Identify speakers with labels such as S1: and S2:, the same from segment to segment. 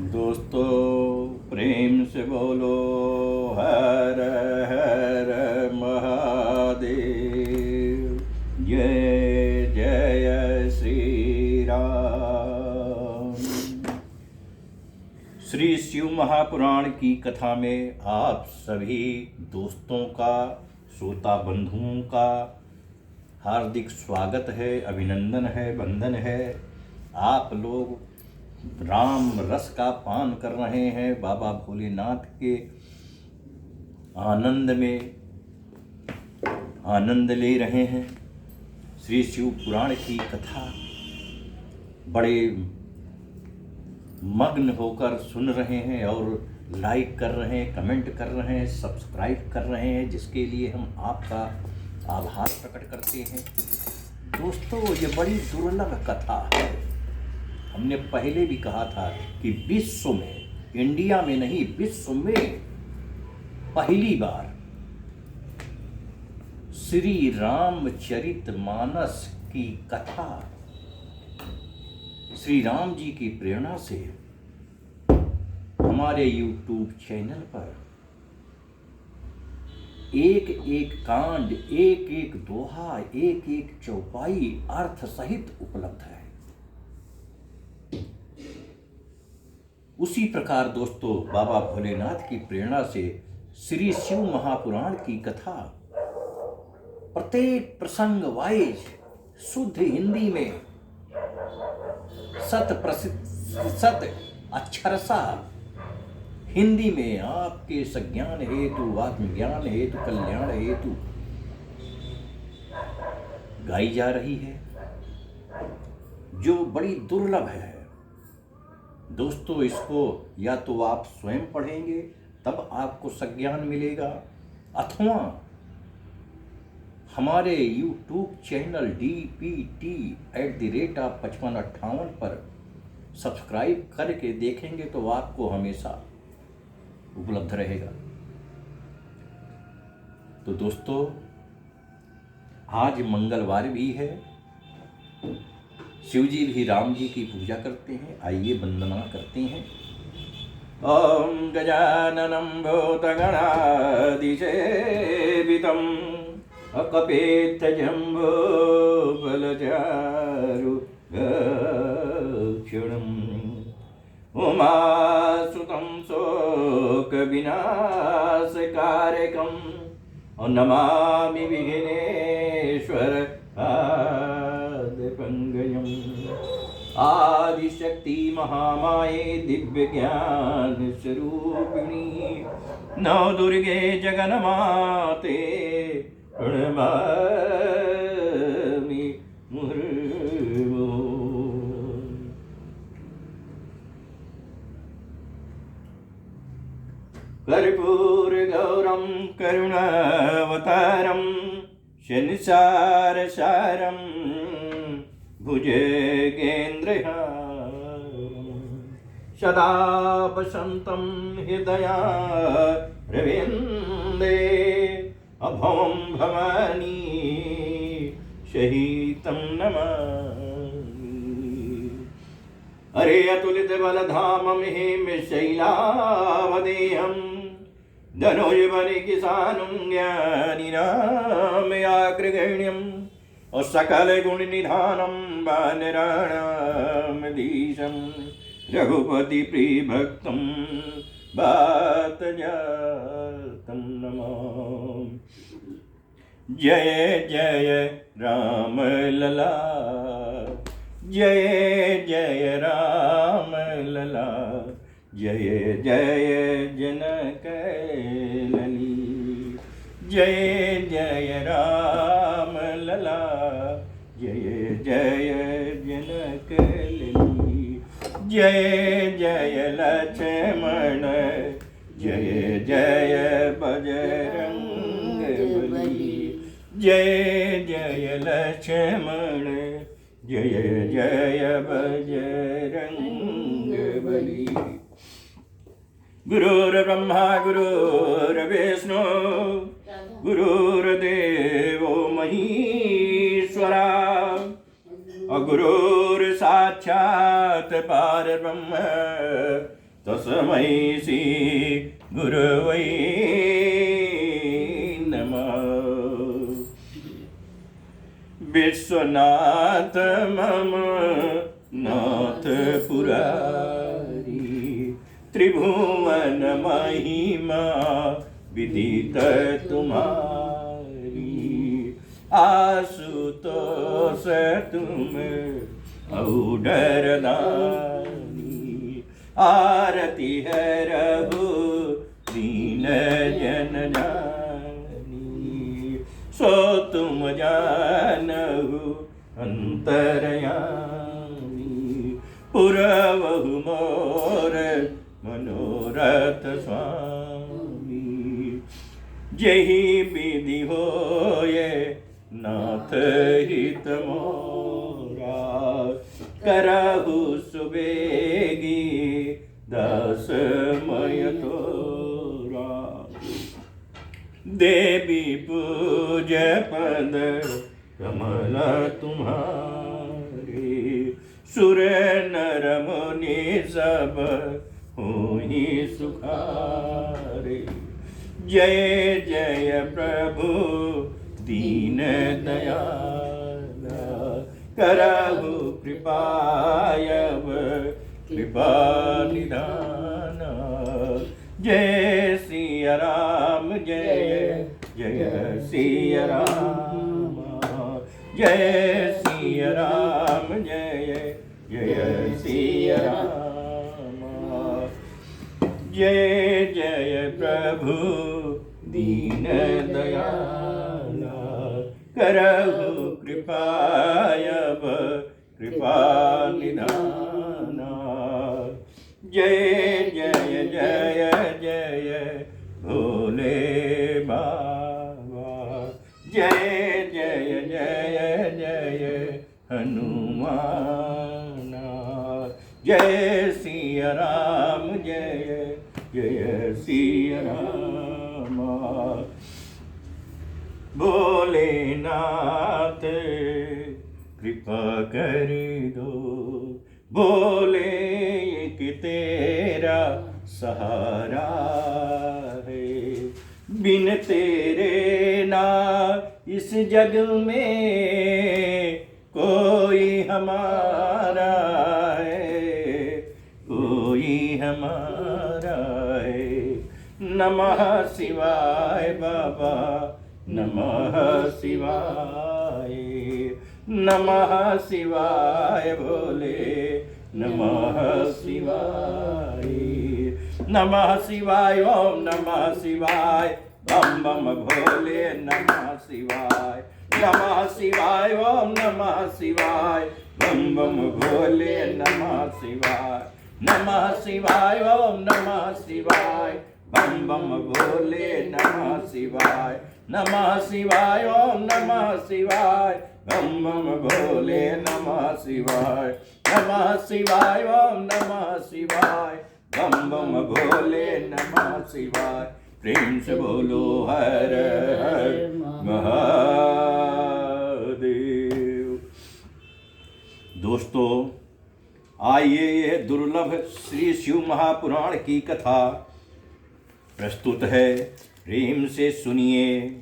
S1: दोस्तों प्रेम से बोलो हर हर महादेव। जय जय श्री राम। श्री शिव महापुराण की कथा में आप सभी दोस्तों का, श्रोता बंधुओं का हार्दिक स्वागत है, अभिनंदन है, वंदन है। आप लोग राम रस का पान कर रहे हैं, बाबा भोलेनाथ के आनंद में आनंद ले रहे हैं। श्री शिव पुराण की कथा बड़े मग्न होकर सुन रहे हैं और लाइक कर रहे हैं, कमेंट कर रहे हैं, सब्सक्राइब कर रहे हैं, जिसके लिए हम आपका आभार प्रकट करते हैं। दोस्तों, ये बड़ी दुर्लभ कथा है। हमने पहले भी कहा था कि विश्व में, इंडिया में नहीं, विश्व में पहली बार श्री रामचरितमानस की कथा श्री राम जी की प्रेरणा से हमारे YouTube चैनल पर एक एक कांड, एक एक दोहा, एक एक चौपाई अर्थ सहित उपलब्ध है। उसी प्रकार दोस्तों, बाबा भोलेनाथ की प्रेरणा से श्री शिव महापुराण की कथा प्रत्येक प्रसंग वाइज शुद्ध हिंदी में सत अक्षरशा हिंदी में आपके सज्ञान हेतु, आत्मज्ञान हेतु, कल्याण हेतु गाई जा रही है, जो बड़ी दुर्लभ है। दोस्तों, इसको या तो आप स्वयं पढ़ेंगे तब आपको सज्ञान मिलेगा, अथवा हमारे YouTube चैनल DPT@5558 पर सब्सक्राइब करके देखेंगे तो आपको हमेशा उपलब्ध रहेगा। तो दोस्तों, आज मंगलवार भी है, शिव जी भी राम जी की पूजा करते हैं। आइए वंदना करते हैं। ओम गजाननं भूतगणाधिसेवितम् अकपेत्थजम्बोफलचारु गक्षणम् उमासुतं शोकविनाशकारकं नमामि विघ्नेश्वर आदिपङ्गयम्। आदिशक्ति महामाये दिव्य ज्ञान स्वरूपिणी नौ दुर्गे जगन्माते प्रणमामि मुहुर्मुहुः। कर्पूरगौरं करुणावतारं शनिसारसारं भुजगेन्द्रहारं सदा वसन्तं हृदयारविन्दे अभवं भवानी शहीतं नमामि। अरे अतुलित बलधामं हेमशैलावदेहं धनुर्वनिकिसानं ज्ञानिनामयाग्रगण्यं और सकल गुण निधानम वानराणामधीशं रघुपति प्रियभक्तं वातजातं नमामि। जय जय राम लला, जय जय राम लला, जय जय जनक लली, जय जय राम लला, जय जय जनक लली, जय जय लक्ष्मण, जय जय बजरंगबली, जय जय लक्ष्मण, जय जय बजरंगबली। गुरुर्ब्रह्मा गुरुर्विष्णु गुरुर्देवो महेश्वरा गुरुर्साक्षात् परब्रह्म तस्मै श्री गुरवे नमः। विश्वनाथ मम नाथ पुरारी, त्रिभुवन महिमा विदित तुम्हारी। आशुतोष तुम औडरदानी, आरती है रघु दीन जन जानी। सो तुम जानहु अंतरयामी, पुरवहु मोर मनोरथ स्वामी। जही विधि होए नाथ हित मोरा, करहु सुबेगी दासमय तोरा। देवी पूज पद कमल तुम्हारे, सुर नर मुनि सब होई सुखारे। जय जय प्रभु दीन दयाला, करहु कृपायव कृपा निधाना। जय सिया राम जय जय सिया राम, जय सिया राम जय जय सिया राम। जय जय प्रभु दीन दयाला, करहु कृपायव कृपा निधाना। जय जय जय जय भोले बाबा, जय जय जय जय हनुमान। जय सिया राम जय जय सिया राम। भोलेनाथ कृपा कर दो, बोले कि तेरा सहारा है। बिन तेरे ना इस जग में कोई हमारा है, कोई हमारा है। नमः शिवाय बाबा नमः शिवाय, नमः शिवाय भोले नमः शिवाय। नमः शिवाय ओम नमः शिवाय, बम बम भोले नमः शिवाय। नमः शिवाय ओम नमः शिवाय, बम बम भोले नमः शिवाय। नमः शिवाय ओम नमः शिवाय, बम बम भोले नमः शिवाय। नमः शिवाय ओम नमः शिवाय, बम बम भोले नमः शिवाय। नमः शिवाय ओम नमः शिवाय, बम बम भोले नमः शिवाय। प्रेम से बोलो हर हर महादेव। दोस्तों आइए यह दुर्लभ श्री शिव महापुराण की कथा प्रस्तुत है, प्रेम से सुनिए।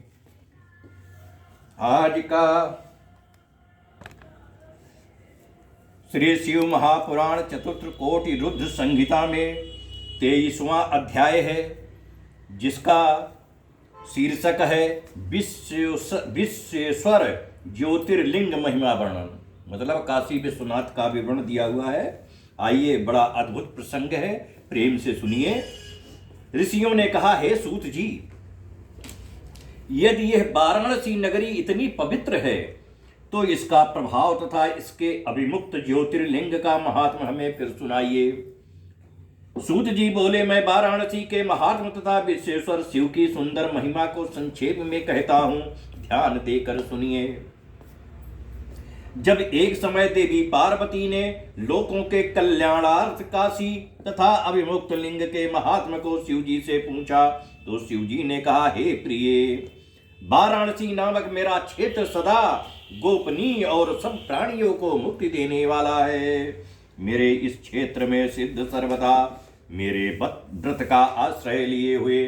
S1: आज का श्री शिव महापुराण चतुर्थ कोटि रुद्र संहिता में 23वां अध्याय है, जिसका शीर्षक है विश्वेश्वर ज्योतिर्लिंग महिमा वर्णन। मतलब काशी विश्वनाथ का विवरण दिया हुआ है। आइए, बड़ा अद्भुत प्रसंग है, प्रेम से सुनिए। ऋषियों ने कहा, हे सूत जी, यदि यह वाराणसी नगरी इतनी पवित्र है तो इसका प्रभाव तथा इसके अभिमुक्त ज्योतिर्लिंग का महात्म हमें फिर सुनाइए। सूत जी बोले, मैं वाराणसी के महात्म तथा विश्वेश्वर शिव की सुंदर महिमा को संक्षेप में कहता हूं, ध्यान देकर सुनिए। जब एक समय देवी पार्वती ने लोकों के कल्याणार्थ काशी तथा अभिमुक्त लिंग के महात्म को शिव जी से पूछा तो शिव जी ने कहा, हे प्रिय, वाराणसी नामक मेरा क्षेत्र सदा गोपनीय और सब प्राणियों को मुक्ति देने वाला है। मेरे इस क्षेत्र में सिद्ध सर्वदा मेरे व्रत का आश्रय लिए हुए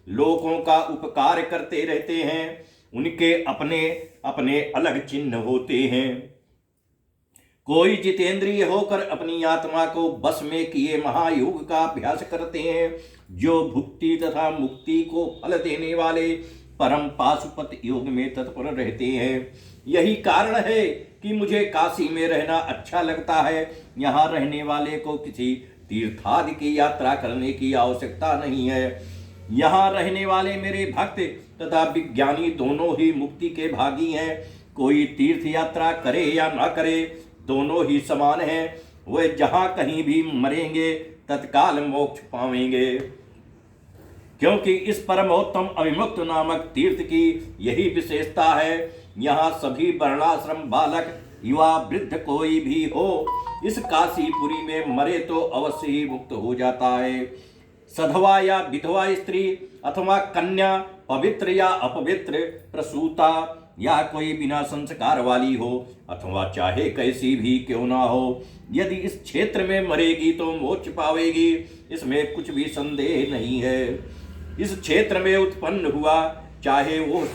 S1: लोगों का उपकार करते रहते हैं। उनके अपने अपने अलग चिन्ह होते हैं। कोई जितेंद्रिय होकर अपनी आत्मा को बस में किए महायोग का अभ्यास करते हैं, जो भुक्ति तथा मुक्ति को फल देने वाले परम पाशुपत योग में तत्पर रहते हैं। यही कारण है कि मुझे काशी में रहना अच्छा लगता है। यहाँ रहने वाले को किसी तीर्थादि की यात्रा करने की आवश्यकता नहीं है। यहाँ रहने वाले मेरे भक्त तथा विज्ञानी दोनों ही मुक्ति के भागी हैं। कोई तीर्थ यात्रा करे या न करे, दोनों ही समान हैं। वे जहाँ कहीं भी मरेंगे तत्काल मोक्ष पावेंगे, क्योंकि इस परमोत्तम अविमुक्त नामक तीर्थ की यही विशेषता है। यहाँ सभी वर्णाश्रम, बालक, युवा, वृद्ध कोई भी हो, इस काशीपुरी में मरे तो अवश्य ही मुक्त हो जाता है। सधवा या विधवा स्त्री अथवा कन्या, पवित्र या अपवित्र, प्रसूता या कोई बिना संस्कार वाली हो, अथवा चाहे कैसी भी क्यों ना हो, यदि इस क्षेत्र में मरेगी तो मोक्ष पावेगी, इसमें कुछ भी संदेह नहीं है। इस क्षेत्र में उत्पन्न हुआ, चाहे वो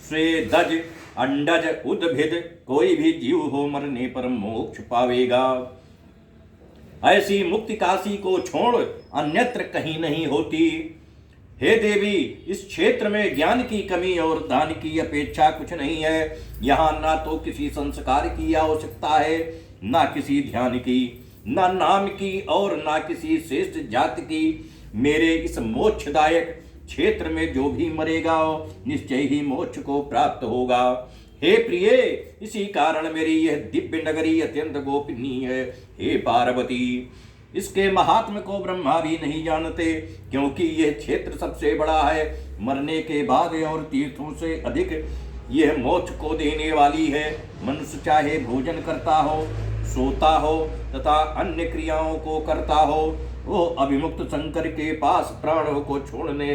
S1: स्वेदज, अंडज, उद्भिद कोई भी जीव हो, मरने पर मोक्ष पावेगा। ऐसी मुक्ति काशी को छोड़ अन्यत्र कहीं नहीं होती। हे देवी, इस क्षेत्र में ज्ञान की कमी और दान की अपेक्षा कुछ नहीं है। यहाँ ना तो किसी संस्कार की आवश्यकता है, ना किसी ध्यान की, ना नाम की और ना किसी श्रेष्ठ जाति की। मेरे इस मोक्षदायक क्षेत्र में जो भी मरेगा निश्चय ही मोक्ष को प्राप्त होगा। हे प्रिय, इसी कारण मेरी यह दिव्य नगरी अत्यंत गोपनीय है। हे पार्वती, इसके महात्म को ब्रह्मा भी नहीं जानते, क्योंकि यह क्षेत्र सबसे बड़ा है। मरने के बाद और तीर्थों से अधिक यह मोक्ष को देने वाली है। मनुष्य चाहे भोजन करता हो, सोता हो तथा अन्य क्रियाओं को करता हो, वो अभिमुक्त शंकर के पास प्राणों को छोड़ने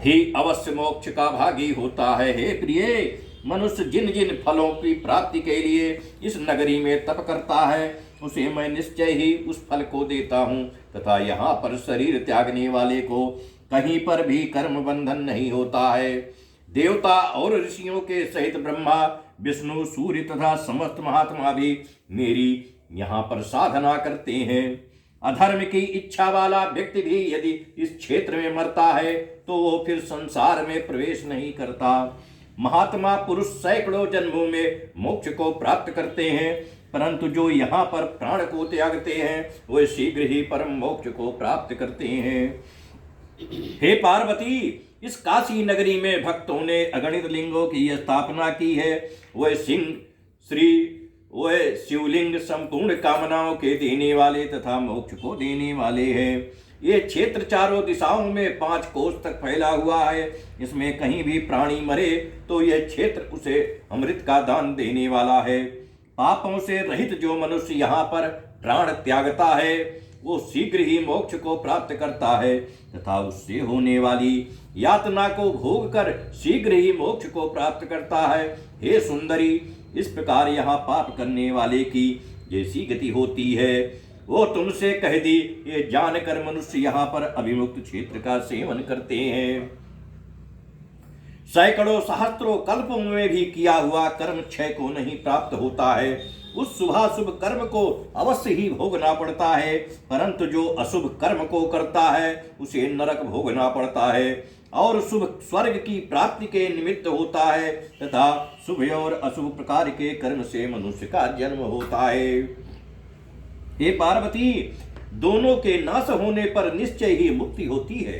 S1: ही अवश्य मोक्ष का भागी होता है। हे प्रिय, मनुष्य जिन जिन फलों की प्राप्ति के लिए इस नगरी में तप करता है, उसे मैं निश्चय ही उस फल को देता हूँ, तथा यहाँ पर शरीर त्यागने वाले को कहीं पर भी कर्म बंधन नहीं होता है। देवता और ऋषियों के सहित ब्रह्मा, विष्णु, सूर्य तथा समस्त महात्मा भी मेरी यहाँ पर साधना करते हैं। अधर्म की इच्छा वाला व्यक्ति भी यदि इस क्षेत्र में मरता है तो वो फिर संसार में प्रवेश नहीं करता। महात्मा पुरुष सैकड़ों जन्मों में मोक्ष को प्राप्त करते हैं, परंतु जो यहाँ पर प्राण को त्यागते हैं वे शीघ्र ही परम मोक्ष को प्राप्त करते हैं। हे पार्वती, इस काशी नगरी में भक्तों ने अगणित लिंगों की स्थापना की है। वह शिवलिंग संपूर्ण कामनाओं के देने वाले तथा मोक्ष को देने वाले हैं। ये क्षेत्र चारों दिशाओं में 5 कोस तक फैला हुआ है। इसमें कहीं भी प्राणी मरे तो यह क्षेत्र उसे अमृत का दान देने वाला है। पापों से रहित जो मनुष्य यहाँ पर प्राण त्यागता है वो शीघ्र ही मोक्ष को प्राप्त करता है, तथा उससे होने वाली यातना को भोग कर शीघ्र ही मोक्ष को प्राप्त करता है। हे सुंदरी, इस प्रकार यहाँ पाप करने वाले की जैसी गति होती है वो तुमसे कह दी। ये जानकर मनुष्य यहाँ पर अभिमुक्त क्षेत्र का सेवन करते हैं। सैकड़ों सहस्त्रों कल्पों में भी किया हुआ कर्म क्षय को नहीं प्राप्त होता है। उस शुभाशुभ कर्म को अवश्य ही भोगना पड़ता है, परंतु जो अशुभ कर्म को करता है उसे नरक भोगना पड़ता है और शुभ स्वर्ग की प्राप्ति के निमित्त होता है, तथा शुभ और अशुभ प्रकार के कर्म से मनुष्य का जन्म होता है। हे पार्वती, दोनों के नाश होने पर निश्चय ही मुक्ति होती है।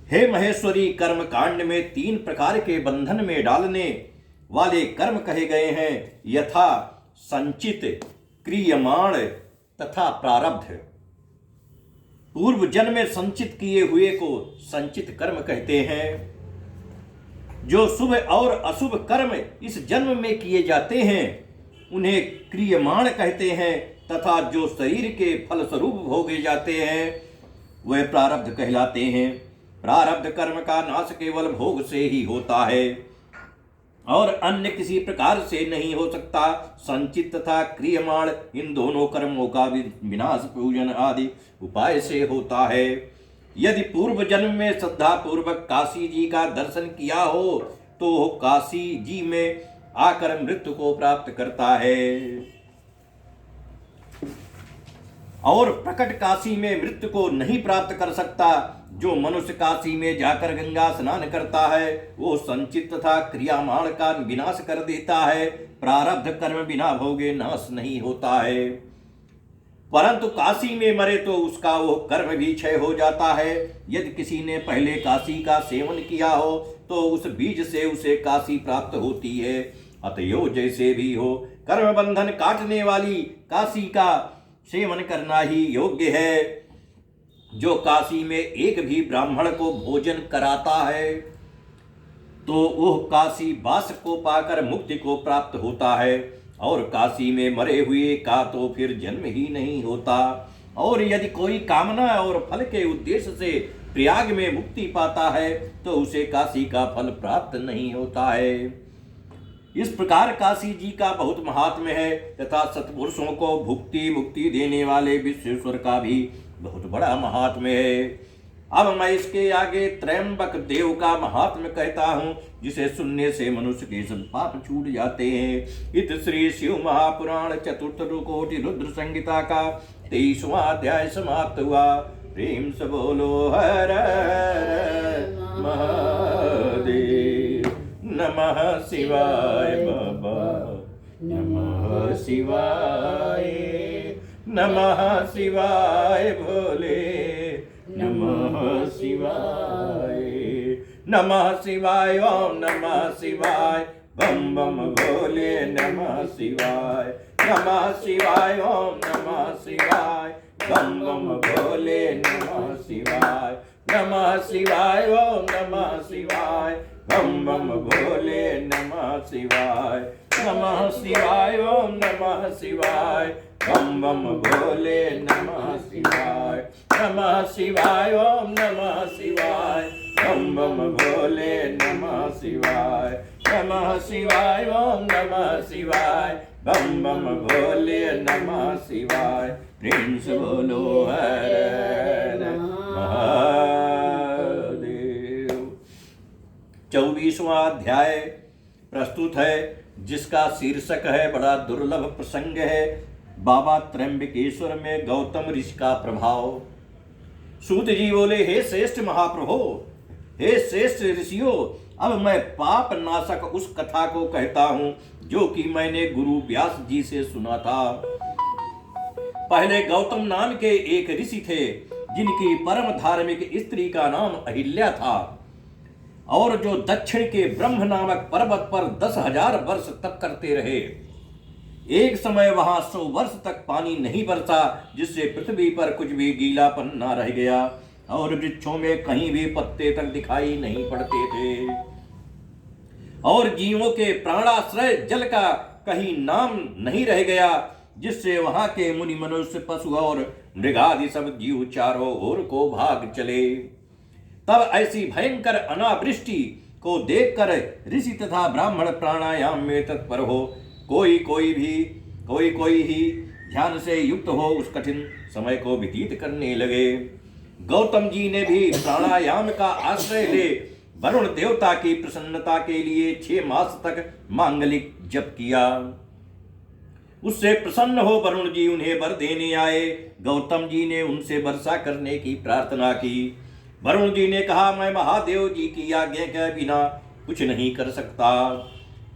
S1: हे महेश्वरी, कर्म कांड में 3 प्रकार के बंधन में डालने वाले कर्म कहे गए हैं, यथा संचित, क्रियमाण तथा प्रारब्ध। पूर्व जन्म में संचित किए हुए को संचित कर्म कहते हैं। जो शुभ और अशुभ कर्म इस जन्म में किए जाते हैं उन्हें क्रियमाण कहते हैं, तथा जो शरीर के फलस्वरूप भोगे जाते हैं वह प्रारब्ध कहलाते हैं। प्रारब्ध कर्म का नाश केवल भोग से ही होता है। और अन्य किसी प्रकार से नहीं हो सकता। संचित तथा क्रियमाण इन दोनों कर्मों का विनाश पूजन आदि उपाय से होता है। यदि पूर्व जन्म में श्रद्धा पूर्वक काशी जी का दर्शन किया हो तो काशी जी में आकर मृत्यु को प्राप्त करता है, और प्रकट काशी में मृत्यु को नहीं प्राप्त कर सकता। जो मनुष्य काशी में जाकर गंगा स्नान करता है वो संचित तथा क्रियामाण का विनाश कर देता है। प्रारब्ध कर्म बिना भोगे नाश नहीं होता है, परंतु काशी में मरे तो उसका वो कर्म भी क्षय हो जाता है। यदि किसी ने पहले काशी का सेवन किया हो तो उस बीज से उसे काशी प्राप्त होती है। अतएव जैसे भी हो कर्म बंधन काटने वाली काशी का सेवन करना ही योग्य है। जो काशी में एक भी ब्राह्मण को भोजन कराता है तो वह काशी वास को पाकर मुक्ति को प्राप्त होता है, और काशी में मरे हुए का तो फिर जन्म ही नहीं होता। और यदि कोई कामना और फल के उद्देश्य से प्रयाग में मुक्ति पाता है तो उसे काशी का फल प्राप्त नहीं होता है। इस प्रकार काशी जी का बहुत महात्म्य है तथा सत्पुरुषों को भुक्ति मुक्ति देने वाले विश्वेश्वर का भी बहुत बड़ा महात्म्य है। अब मैं इसके आगे त्रयंबक देव का महात्म्य कहता हूँ, जिसे सुनने से मनुष्य के सब पाप छूट जाते हैं। इत श्री शिव महापुराण चतुर्थ कोटि रुद्र संहिता का 23वां अध्याय समाप्त हुआ। प्रेम से बोलो हर महादेव। नमः शिवाय बाबा, नमः शिवाय, नमः शिवाय भोले, नमः शिवाय, नमः शिवाय, ओम नमः शिवाय, बम बम भोले, नमः शिवाय, नमः शिवाय, ओम नमः शिवाय, बम बम भोले, नमः शिवाय, नमः शिवाय, ओम नमः शिवाय, बम बम भोले, नमः शिवाय, नमः शिवाय, ओम नमः शिवाय, बम बम भोले, नमः शिवाय, नमः शिवाय, ओम नमः शिवाय, बम बम भोले, नमः शिवाय, नमः शिवाय, ओम नमः शिवाय, बम बम भोले, नमः शिवाय। प्रेम से बोलो हर महादेव। 24वां अध्याय प्रस्तुत है, जिसका शीर्षक है बड़ा दुर्लभ प्रसंग है, बाबा त्र्यंबकेश्वर में गौतम ऋषि का प्रभाव। सूत जी बोले, हे श्रेष्ठ महाप्रभो, हे श्रेष्ठ ऋषियों, अब मैं पाप नाशक उस कथा को कहता हूँ जो कि मैंने गुरु व्यास जी से सुना था। पहले गौतम नाम के एक ऋषि थे जिनकी परम धार्मिक स्त्री का नाम अहिल्या था, और जो दक्षिण के ब्रह्म नामक पर्वत पर 10,000 वर्ष तप करते रहे। एक समय वहां 100 वर्ष तक पानी नहीं बरसा, जिससे पृथ्वी पर कुछ भी गीलापन न रह गया, और वृक्षों में कहीं भी पत्ते तक दिखाई नहीं पड़ते थे, और जीवों के प्राणाश्रय जल का कहीं नाम नहीं रह गया, जिससे वहां के मुनि मनुष्य पशु और मृगादि सब जीव चारों ओर को भाग चले। तब ऐसी भयंकर अनावृष्टि को देखकर ऋषि तथा ब्राह्मण प्राणायाम में तत्पर हो, कोई कोई ही ध्यान से युक्त हो उस कठिन समय को व्यतीत करने लगे। गौतम जी ने भी प्राणायाम का आश्रय ले वरुण देवता की प्रसन्नता के लिए 6 मास तक मांगलिक जप किया। उससे प्रसन्न हो वरुण जी उन्हें वर देने आए। गौतम जी ने उनसे वर्षा करने की प्रार्थना की। वरुण जी ने कहा, मैं महादेव जी की आज्ञा के बिना कुछ नहीं कर सकता,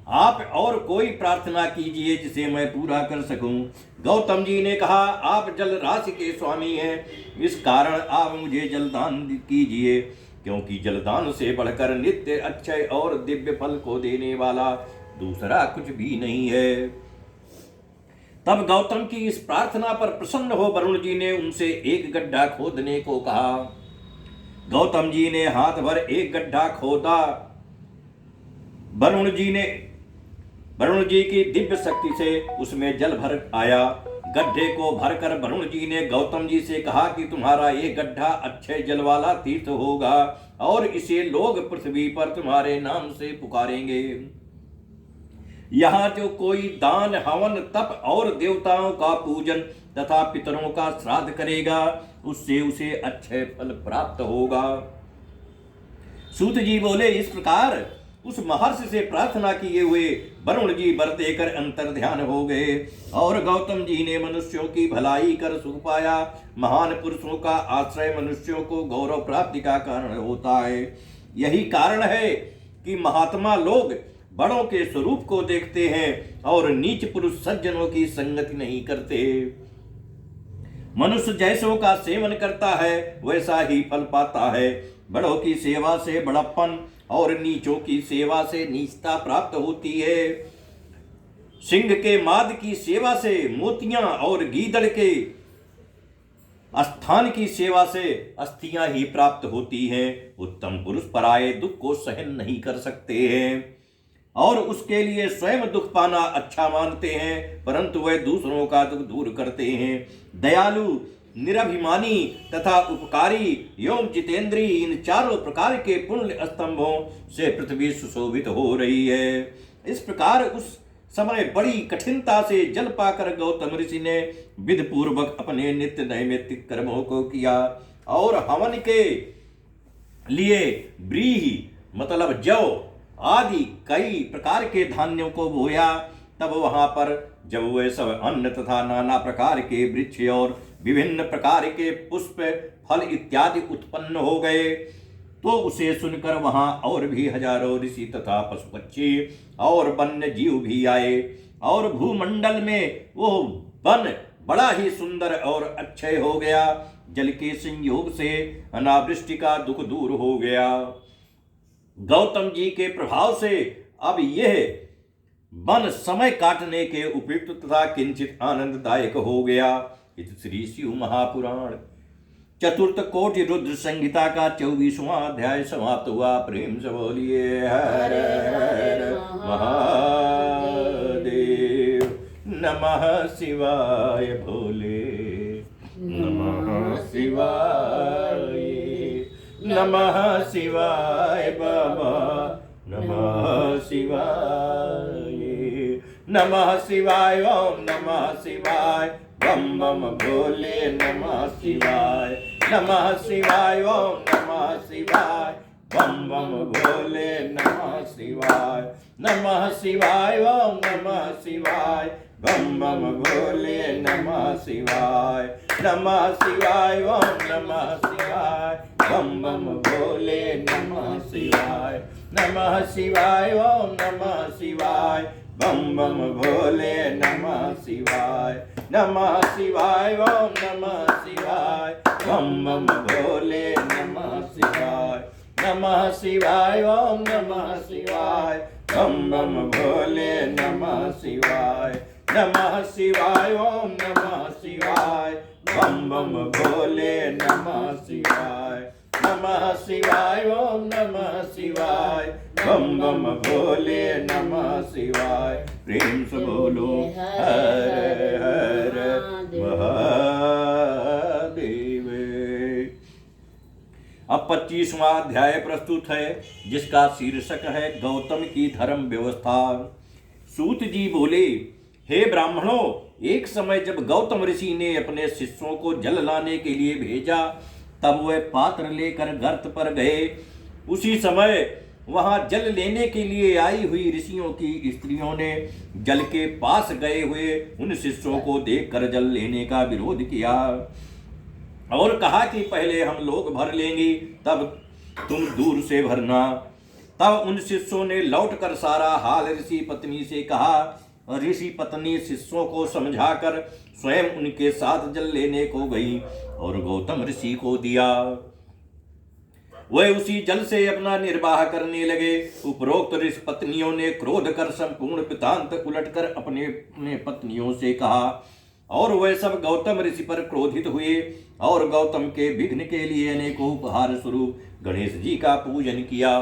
S1: आप और कोई प्रार्थना कीजिए जिसे मैं पूरा कर सकूं। गौतम जी ने कहा, आप जल राशि के स्वामी हैं, इस कारण आप मुझे जलदान कीजिए, क्योंकि जलदान से बढ़कर नित्य अक्षय और दिव्य फल को देने वाला दूसरा कुछ भी नहीं है। तब गौतम की इस प्रार्थना पर प्रसन्न हो वरुण जी ने उनसे एक गड्ढा खोदने को कहा। गौतम जी ने हाथ भर एक गड्ढा खोदा। वरुण जी की दिव्य शक्ति से उसमें जल भर आया। गड्ढे को भरकर वरुण जी ने गौतम जी से कहा कि तुम्हारा ये गड्ढा अक्षय जल वाला तीर्थ होगा और इसे लोग पृथ्वी पर तुम्हारे नाम से पुकारेंगे। यहाँ जो कोई दान, हवन, तप और देवताओं का पूजन तथा पितरों का श्राद्ध करेगा, उससे उसे अच्छे फल प्राप्त होगा। सूत जी बोले, इस प्रकार उस महर्षि से प्रार्थना किए हुए वरुण जी वर देकर अंतर ध्यान हो गए और गौतम जी ने मनुष्यों की भलाई कर सुख पाया। महान पुरुषों का आश्रय मनुष्यों को गौरव प्राप्ति का कारण होता है। यही कारण है कि महात्मा लोग बड़ों के स्वरूप को देखते हैं और नीच पुरुष सज्जनों की संगति नहीं करते। मनुष्य जैसों का सेवन करता है वैसा ही फल पाता है। बड़ों की सेवा से बड़प्पन और नीचों की सेवा से नीचता प्राप्त होती है। सिंह के माद की सेवा से मोतियां और गीदड़ के स्थान की सेवा से अस्थियां ही प्राप्त होती हैं। उत्तम पुरुष पराये दुख को सहन नहीं कर सकते हैं और उसके लिए स्वयं दुख पाना अच्छा मानते हैं, परंतु वह दूसरों का दुख दूर करते हैं। दयालु, निरभिमानी तथा उपकारी एवं जितेंद्री, इन चारों प्रकार के पुण्य स्तंभों से पृथ्वी सुशोभित हो रही है। इस प्रकार उस समय बड़ी कठिनता से जल पाकर गौतम ऋषि ने विधि पूर्वक अपने नित्य नैमित्तिक कर्मों को किया और हवन के लिए व्रीहि मतलब जौ आदि कई प्रकार के धान्यों को बोया। तब वहां पर जब वे सब अन्न तथा नाना प्रकार के वृक्ष और विभिन्न प्रकार के पुष्प, फल इत्यादि उत्पन्न हो गए, तो उसे सुनकर वहां और भी हजारों ऋषि तथा पशु पक्षी और वन्य जीव भी आए और भूमंडल में वो वन बड़ा ही सुंदर और अक्षय हो गया। जल के संयोग से अनावृष्टि का दुख दूर हो गया। गौतम जी के प्रभाव से अब यह वन समय काटने के उपयुक्त तथा किंचित आनंददायक हो गया। श्री शिव महापुराण चतुर्थ कोटि रुद्र संहिता का 24वां अध्याय समाप्त हुआ। प्रेम से बोलिए हर हर महादेव। नमः शिवाय भोले, नमः शिवाय, नमः शिवाय बाबा, नमः शिवाय, नमः शिवाय, ओम नमः शिवाय, बम बम भोले, नमः शिवाय, नमः शिवाय, ओम नमः शिवाय, बम बम भोले, नमः शिवाय, नमः शिवाय, ओम नमः शिवाय, बम बम भोले, नमः शिवाय, नमः शिवाय, ओम नमः शिवाय, बम बम भोले, नमः शिवाय, नमः शिवाय, ओम नमः शिवाय, बम बम भोले, नमः शिवाय, नमः शिवाय, ओम नमः शिवाय, बम बम भोले, नमः शिवाय, नमः शिवाय, ओम नमः शिवाय, बम बम भोले, नमः शिवाय, नमः शिवाय, ओम नमः शिवाय, बम बम भोले, नमः शिवाय, नमः शिवाय, ओम नमः शिवाय, बम बम भोले, नमः शिवाय। प्रेम से बोलो हर हर महादेव। अब 25वां अध्याय प्रस्तुत है, जिसका शीर्षक है गौतम की धर्म व्यवस्था। सूत जी बोले, हे ब्राह्मणों, एक समय जब गौतम ऋषि ने अपने शिष्यों को जल लाने के लिए भेजा, तब वे पात्र लेकर गर्त पर गए। उसी समय वहां जल लेने के लिए आई हुई ऋषियों की स्त्रियों ने जल के पास गए हुए उन शिष्यों को देखकर जल लेने का विरोध किया और कहा कि पहले हम लोग भर लेंगे, तब तुम दूर से भरना। तब उन शिष्यों ने लौटकर सारा हाल ऋषि पत्नी से कहा। ऋषि पत्नी शिष्यों को समझाकर स्वयं उनके साथ जल लेने को गई और गौतम ऋषि को दिया। वह उसी जल से अपना निर्वाह करने लगे। उपरोक्त ऋषि पत्नियों ने क्रोध कर संपूर्ण वृत्तांत उलटकर अपने पत्नियों से कहा और वह सब गौतम ऋषि पर क्रोधित हुए और गौतम के विघ्न के लिए अनेकों उपहार स्वरूप गणेश जी का पूजन किया।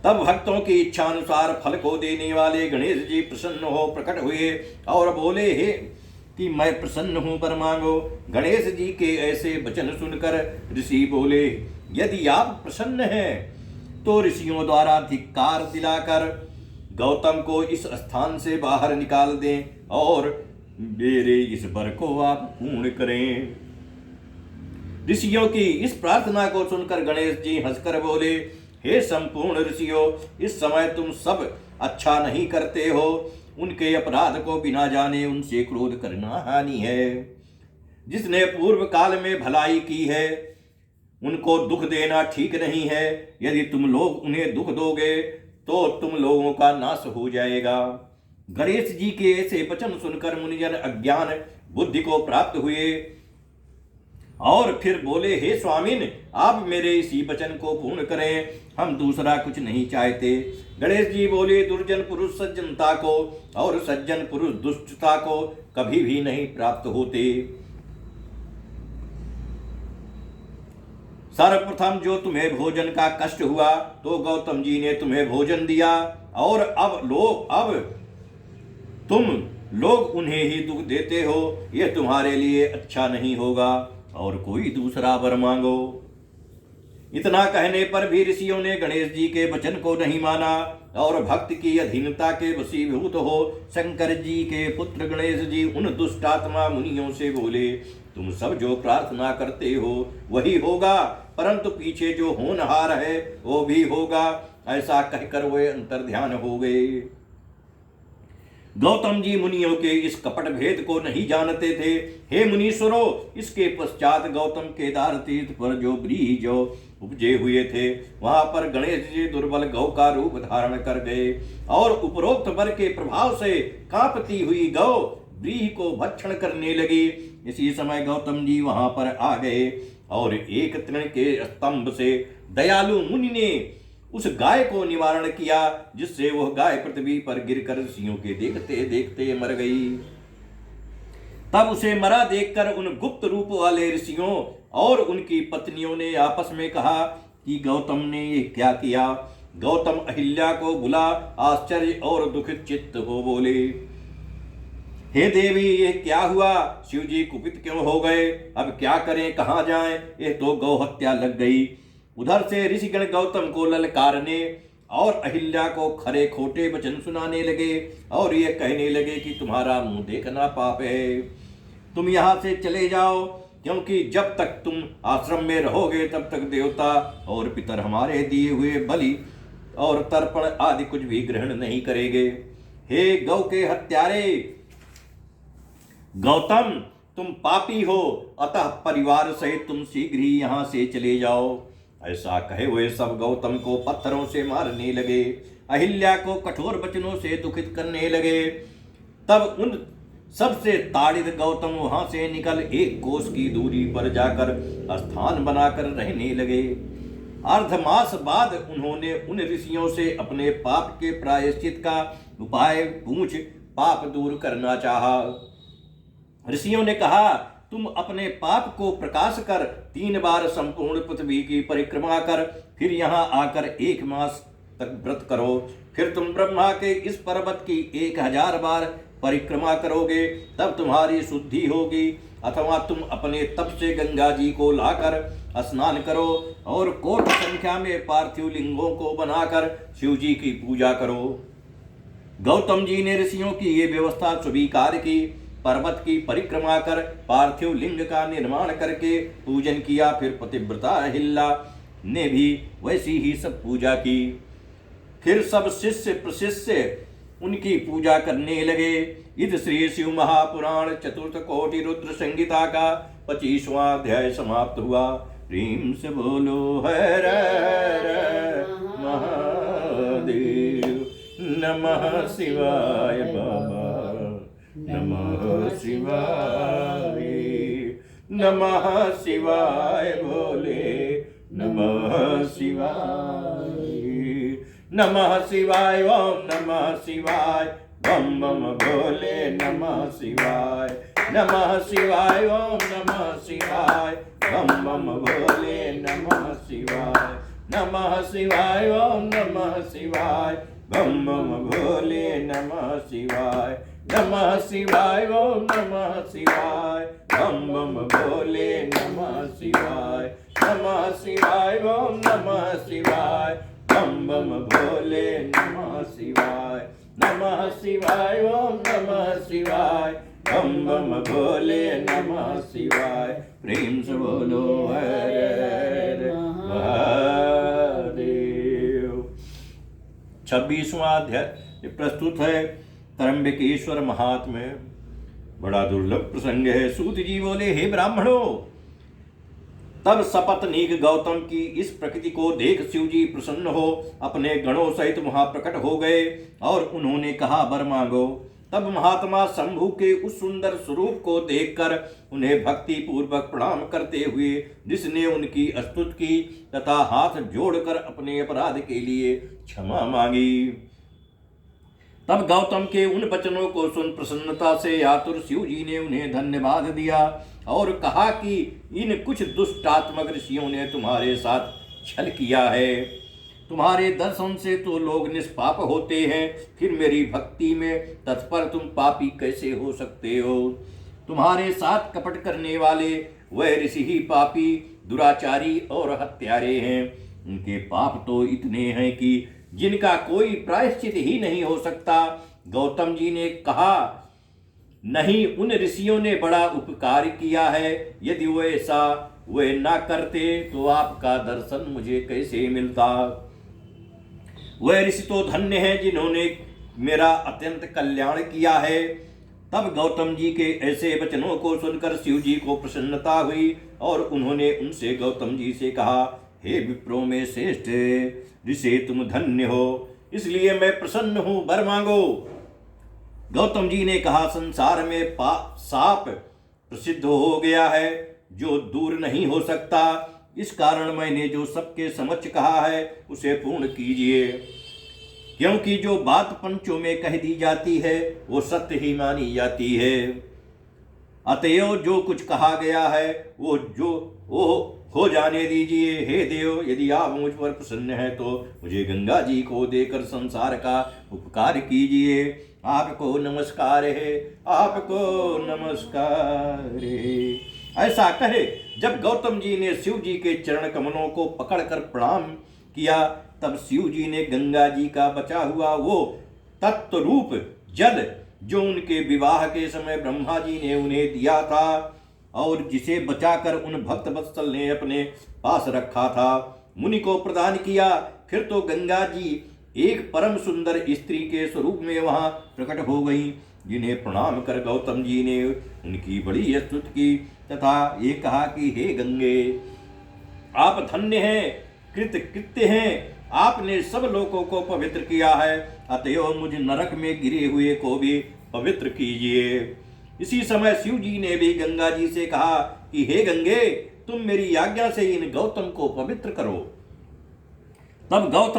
S1: तब भक्तों की इच्छा अनुसार फल को देने वाले गणेश जी प्रसन्न हो प्रकट हुए और बोले, हे कि मैं प्रसन्न हूं, पर मांगो। गणेश जी के ऐसे वचन सुनकर ऋषि बोले, यदि आप प्रसन्न हैं तो ऋषियों द्वारा धिक्कार दिलाकर गौतम को इस स्थान से बाहर निकाल दें और मेरे इस वर को आप पूर्ण करें। ऋषियों की इस प्रार्थना को सुनकर गणेश जी हंसकर बोले, हे संपूर्ण ऋषियों, इस समय तुम सब अच्छा नहीं करते हो। उनके अपराध को बिना जाने उनसे क्रोध करना हानि है। जिसने पूर्व काल में भलाई की है उनको दुख देना ठीक नहीं है। यदि तुम लोग उन्हें दुख दोगे तो तुम लोगों का नाश हो जाएगा। गणेश जी के ऐसे वचन सुनकर मुनिजन अज्ञान बुद्धि को प्राप्त हुए और फिर बोले, हे स्वामिन, आप मेरे इसी वचन को पूर्ण करें, हम दूसरा कुछ नहीं चाहते। गणेश जी बोले, दुर्जन पुरुष सज्जनता को और सज्जन पुरुष दुष्टता को कभी भी नहीं प्राप्त होते। सर्वप्रथम जो तुम्हें भोजन का कष्ट हुआ तो गौतम जी ने तुम्हें भोजन दिया और अब तुम लोग उन्हें ही दुख देते हो। यह तुम्हारे लिए अच्छा नहीं होगा और कोई दूसरा वर मांगो। इतना कहने पर भी ऋषियों ने गणेश जी के वचन को नहीं माना और भक्त की अधीनता के वशीभूत हो शंकर जी के पुत्र गणेश जी उन दुष्टात्मा मुनियों से बोले, तुम सब जो प्रार्थना करते हो वही होगा, परंतु पीछे जो होनहार है वो भी होगा। ऐसा कहकर वे अंतर्ध्यान हो गए। गौतम जी मुनियों के इस कपट भेद को नहीं जानते थे। हे मुनीश्वरों, इसके पश्चात गौतम केदार तीर्थ पर जो व्रीहि जो उपजे हुए थे वहां पर गणेश जी दुर्बल गौ का रूप धारण कर गए और उपरोक्त वर के प्रभाव से कांपती हुई गौ व्रीहि को भक्षण करने लगी। इसी समय गौतम जी वहां पर आ गए और एक तृण के स्तंभ से दयालु मुनि ने उस गाय को निवारण किया, जिससे वह गाय पृथ्वी पर गिरकर ऋषियों के देखते देखते मर गई। तब उसे मरा देखकर उन गुप्त रूप वाले ऋषियों और उनकी पत्नियों ने आपस में कहा कि गौतम ने ये क्या किया। गौतम अहिल्या को बुला आश्चर्य और दुखित चित्त हो बोले, हे देवी, ये क्या हुआ? शिव जी कुपित क्यों हो गए? अब क्या करें, कहाँ जाएं? ये तो गौ हत्या लग गई। उधर से ऋषिगण गौतम को ललकारने और अहिल्या को खरे खोटे वचन सुनाने लगे और ये कहने लगे कि तुम्हारा मुंह देखना पाप है, तुम यहाँ से चले जाओ, क्योंकि जब तक तुम आश्रम में रहोगे तब तक देवता और पितर हमारे दिए हुए बलि और तर्पण आदि कुछ भी ग्रहण नहीं करेंगे। हे गौ के हत्यारे गौतम, तुम पापी हो, अतः परिवार सहित तुम शीघ्र ही यहाँ से चले जाओ। ऐसा कहे हुए सब गौतम को पत्थरों से मारने लगे, अहिल्या को कठोर वचनों से दुखित करने लगे। तब उन सबसे ताड़ित गौतम वहां से निकल एक कोस की दूरी पर जाकर स्थान बनाकर रहने लगे। अर्धमास बाद उन्होंने उन ऋषियों से अपने पाप के प्रायश्चित का उपाय पूछ पाप दूर करना चाहा। ऋषियों ने कहा, तुम अपने पाप को प्रकाश कर 3 बार संपूर्ण पृथ्वी की परिक्रमा कर फिर यहाँ आकर 1 मास तक व्रत करो। फिर तुम ब्रह्मा के इस पर्वत की 1000 बार परिक्रमा करोगे, तब तुम्हारी शुद्धि होगी। अथवा तुम अपने तप से गंगा जी को लाकर स्नान करो और कोटि संख्या में पार्थिव लिंगों को बनाकर शिव जी की पूजा करो। गौतम जी ने ऋषियों की ये व्यवस्था स्वीकार की। पर्वत की परिक्रमा कर पार्थिव लिंग का निर्माण करके पूजन किया। फिर पतिव्रता अहिल्या ने भी वैसी ही सब पूजा की। फिर सब शिष्य प्रशिष्य उनकी पूजा करने लगे। इस श्री शिव महापुराण चतुर्थ कोटि रुद्र संगीता का 25वां अध्याय समाप्त हुआ। प्रेम से बोलो हर महादेव। नमः शिवाय बाबा, नमः शिवाय, नमः शिवाय भोले, नमः शिवाय, नमः शिवाय, ओम नमः शिवाय, बम बम भोले, नमः शिवाय, नमः शिवाय, ओम नमः शिवाय, बम बम भोले, नमः शिवाय, नमः शिवाय, ओम नमः शिवाय, बम बम भोले, नमः शिवाय, नमः शिवाय, ओम नमः शिवाय, बम बम भोले, नमः शिवाय, नमः शिवाय, ओम नमः शिवाय, बम बम भोले नमः शिवाय, नमः शिवाय, ओम नमः शिवाय, बम बम भोले नमः शिवाय। प्रेम से बोलो हर हर महादेव। 26वां अध्याय प्रस्तुत है त्र्यंबकेश्वर महात्म्य। बड़ा दुर्लभ प्रसंग है। सूत जी बोले, हे ब्राह्मणों, तब सपत्नीक गौतम की इस प्रकृति को देख शिव जी प्रसन्न हो अपने गणों सहित वहां प्रकट हो गए और उन्होंने कहा, वर मांगो। तब महात्मा शंभु के उस सुंदर स्वरूप को देखकर उन्हें भक्ति पूर्वक प्रणाम करते हुए जिसने उनकी स्तुति की तथा हाथ जोड़कर अपने अपराध के लिए क्षमा मांगी। तब गौतम के उन वचनों को सुन प्रसन्नता से आतुर शिव जी ने उन्हें धन्यवाद दिया और कहा कि इन कुछ दुष्टात्मक ऋषियों ने तुम्हारे साथ छल किया है। तुम्हारे दर्शन से तो लोग निष्पाप होते हैं, फिर मेरी भक्ति में तत्पर तुम पापी कैसे हो सकते हो? तुम्हारे साथ कपट करने वाले वह ऋषि ही पापी, दुराचारी और हत्यारे हैं। उनके पाप तो इतने हैं कि जिनका कोई प्रायश्चित ही नहीं हो सकता। गौतम जी ने कहा, नहीं, उन ऋषियों ने बड़ा उपकार किया है। यदि वो ऐसा वे ना करते तो आपका दर्शन मुझे कैसे मिलता? वह ऋषि तो धन्य हैं जिन्होंने मेरा अत्यंत कल्याण किया है। तब गौतम जी के ऐसे वचनों को सुनकर शिव जी को प्रसन्नता हुई और उन्होंने उनसे गौतम जी से कहा, हे विप्रो में श्रेष्ठ ऋषि, तुम धन्य हो, इसलिए मैं प्रसन्न हूं, वर मांगो। गौतम जी ने कहा, संसार में साप प्रसिद्ध हो गया है जो दूर नहीं हो सकता। इस कारण मैंने जो सबके समक्ष कहा है उसे पूर्ण कीजिए, क्योंकि जो बात पंचों में कह दी जाती है वो सत्य ही मानी जाती है। अतएव जो कुछ कहा गया है वो हो जाने दीजिए। हे देव, यदि आप मुझ पर प्रसन्न हैं तो मुझे गंगा जी को देकर संसार का उपकार कीजिए। आपको नमस्कार है, आपको नमस्कार है। ऐसा कहे जब गौतम जी ने शिव जी के चरण कमलों को पकड़कर प्रणाम किया, तब शिव जी ने गंगा जी का बचा हुआ वो तत्व रूप जल जो उनके विवाह के समय ब्रह्मा जी ने उन्हें दिया था और जिसे बचाकर उन भक्त वत्सल ने अपने पास रखा था, मुनि को प्रदान किया। फिर तो गंगा जी एक परम सुंदर स्त्री के स्वरूप में वहां प्रकट हो गई, जिन्हें प्रणाम कर गौतम जी ने उनकी बड़ी स्तुति की तथा ये कहा कि हे गंगे, आप धन्य हैं, कृतकृत्य हैं, आपने सब लोगों को पवित्र किया है, अतएव मुझ नरक में गिरे हुए को भी पवित्र कीजिए। इसी समय शिव जी ने भी गंगा जी से कहा कि हे गंगे, तुम मेरी आज्ञा से इन गौतम को पवित्र करो। तब गौतम